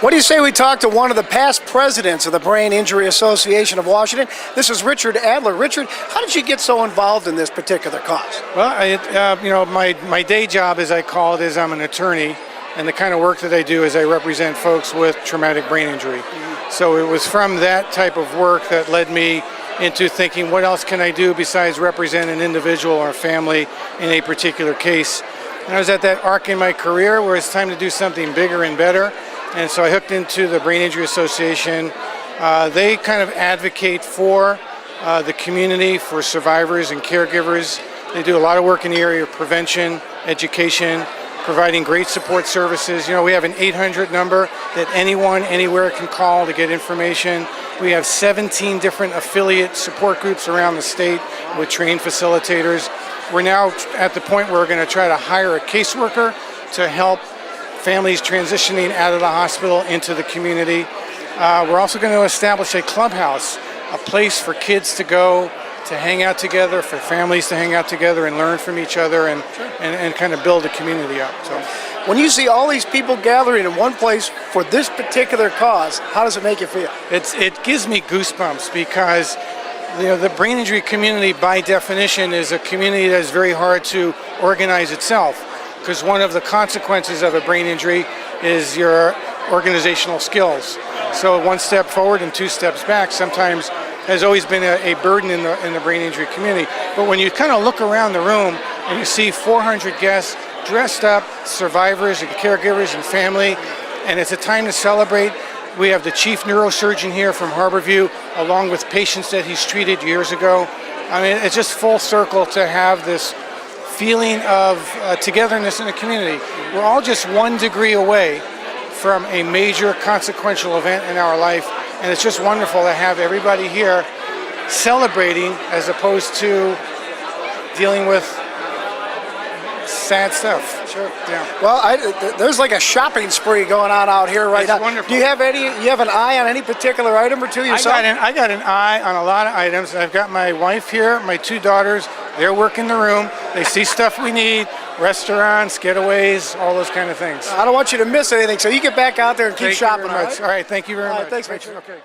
What do you say we talk to one of the past presidents of the Brain Injury Association of Washington? This is Richard Addler. Richard, how did you get so involved in this particular cause? Well, my day job, as I call it, is I'm an attorney, and the kind of work that I do is I represent folks with traumatic brain injury. So it was from that type of work that led me into thinking, what else can I do besides represent an individual or a family in a particular case? And I was at that arc in my career where it's time to do something bigger and better. And so I hooked into the Brain Injury Association. They kind of advocate for the community, for survivors and caregivers. They do a lot of work in the area of prevention, education, providing great support services. You know, we have an 800 number that anyone, anywhere can call to get information. We have 17 different affiliate support groups around the state with trained facilitators. We're now at the point where we're going to try to hire a caseworker to help families transitioning out of the hospital into the community. We're also going to establish a clubhouse, a place for kids to go to hang out together, for families to hang out together and learn from each other and kind of build a community up. So, when you see all these people gathering in one place for this particular cause, how does it make you feel? It gives me goosebumps because the brain injury community, by definition, is a community that is very hard to organize itself, because one of the consequences of a brain injury is your organizational skills. So one step forward and two steps back sometimes has always been a burden in the brain injury community. But when you kind of look around the room and you see 400 guests dressed up, survivors and caregivers and family, and it's a time to celebrate. We have the chief neurosurgeon here from Harborview, along with patients that he's treated years ago. I mean, it's just full circle to have this feeling of togetherness in the community. We're all just 1 degree away from a major consequential event in our life, and it's just wonderful to have everybody here celebrating as opposed to dealing with sad stuff. Sure. Yeah. Well, there's like a shopping spree going on out here right now. Wonderful. Do you have an eye on any particular item or two yourself? I got an eye on a lot of items. I've got my wife here, my 2 daughters. They're working the room. They see stuff we need, restaurants, getaways, all those kind of things. I don't want you to miss anything, so you get back out there and keep shopping. All right, thank you very much. Thanks, Richard. Okay.